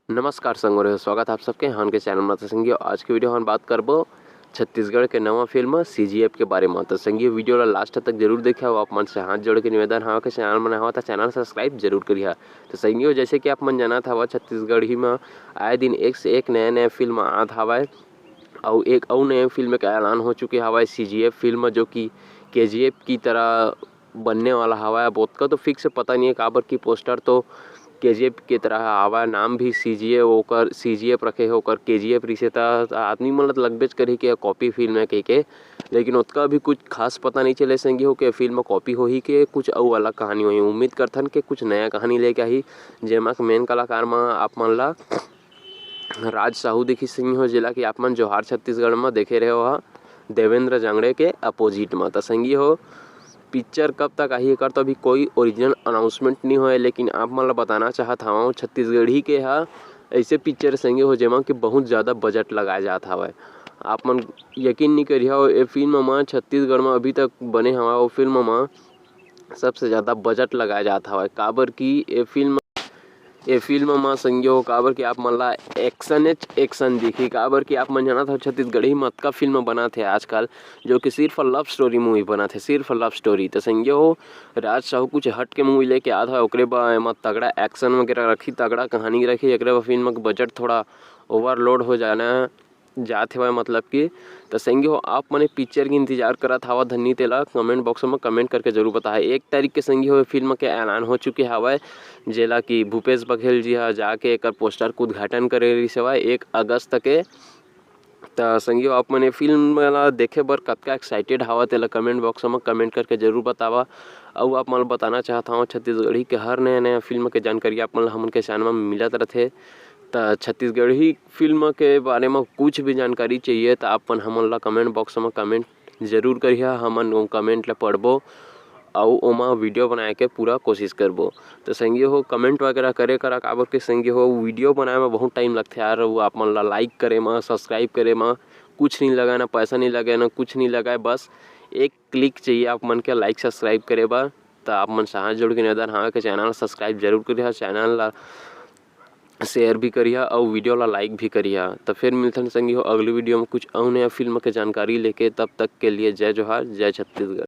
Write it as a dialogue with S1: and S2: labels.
S1: नमस्कार संगवारी, स्वागत आप सबके हान के चैनल में। तो संगियो आज के वीडियो हम बात करबो छत्तीसगढ़ के नवा फिल्म सीजीएफ के बारे में। तो संगियो वीडियो ला लास्ट तक जरूर देखिए और आप मन से हाथ जोड़ के निवेदन है कि चैनल में नवा तो चैनल सब्सक्राइब जरूर करिए। तो संगियो जैसे कि आप मन जानत हवा छत्तीसगढ़ ही में आए दिन एक से एक नया फिल्म आत हवाए और एक और नए फिल्म का ऐलान हो चुके हवाए सीजीएफ फिल्म, जो कि केजीएफ की तरह बनने वाला हवा। अब उसका तो फिक्स पता नहीं है काबर की पोस्टर तो केजीएफ की तरह आवा, नाम भी सीजीएफ रखे होकर केजीएफ रिसे आदमी मतलब लगभग करी के कॉपी फिल्म है के लेकिन उसका भी कुछ खास पता नहीं चले संगी हो कि फिल्म कॉपी हो ही के कुछ और अलग कहानी हो ही। उम्मीद करथन के कुछ नया कहानी लेके आई, जेमा मेन कलाकार में आप मन ला राज साहू दिखी सिंह हो, जिला की आप मन जोहार छत्तीसगढ़ में देखे रहे हो देवेंद्र जांगड़े के अपोजिट में। तो संगी हो पिक्चर कब तक आई एकर तो अभी कोई ओरिजिनल अनाउंसमेंट नहीं होए, लेकिन आप मन ला बताना चाहत हूँ छत्तीसगढ़ी के ऐसे पिक्चर संगे हो जेमा कि बहुत ज़्यादा बजट लगाया जाता हवा। आप मन यकीन नहीं करिए ये फिल्म में छत्तीसगढ़ में अभी तक बने हवा वो फिल्म में सबसे ज़्यादा बजट लगाया जाता हवा। काबर की ये फिल्म में संगियो काबर कि आप मन ला एक्शन दिखी, काबर कि आप मन जाना था छत्तीसगढ़ी में का फिल्म बना थे आजकल जो कि सिर्फ लव स्टोरी मूवी बना थे, सिर्फ लव स्टोरी। तो संगियो राज साहू कुछ हट के मूवी लेके आया था, ओकरे में तगड़ा एक्शन वगैरह रखी, तगड़ा कहानी रखी। एक फिल्म का बजट थोड़ा ओवरलोड हो जाना जाते हुए मतलब कि। तो संगी हो आप मने पिक्चर की इंतजार करत हवा धन्नी तेला कमेंट बॉक्स में कमेंट करके जरूर बताए। 1 तारीख के संगी हो फिल्म के ऐलान हो चुके हवा, जेला कि भूपेश बघेल जी जाके एक पोस्टर को उद्घाटन करे रही सेवा 1 अगस्त के। तो संगी आप मने फिल्म ला देखे बर कतका एक्साइटेड हवा तेला कमेंट बॉक्स में कमेंट करके जरूर बतावा। और आप मन बताना चाहता हूँ छत्तीसगढ़ी के हर नया फिल्म के जानकारी आप मन हमन के चैनल में मिलत रहते। तो छत्तीसगढ़ी फिल्म के बारे में कुछ भी जानकारी चाहिए तो आप हमन ला कमेंट बॉक्स में कमेंट जरूर करिए, हमन वो कमेंट ला पढ़बो और ओमा वीडियो बनाए के पूरा कोशिश करबो। तो संगी हो कमेंट वगैरह करे करा काबर के संगी हो वीडियो बनाए में बहुत टाइम लगता है यार। वो आप मन ला लाइक करे में सब्सक्राइब करे में कुछ नहीं लगा, ना पैसा नहीं लगे ना कुछ नहीं लगा, बस एक क्लिक चाहिए आप मन के लाइक सब्सक्राइब करे बा। तो आप मन से हाथ जोड़ के निवेदन हाँ के चैनल सब्सक्राइब जरूर करिए, चैनल ला शेयर भी करिए और वीडियो ला लाइक भी करिए। तो फिर मिलते हैं संगी हो अगली वीडियो में कुछ और नया फिल्म के जानकारी लेके। तब तक के लिए जय जोहार, जय छत्तीसगढ़।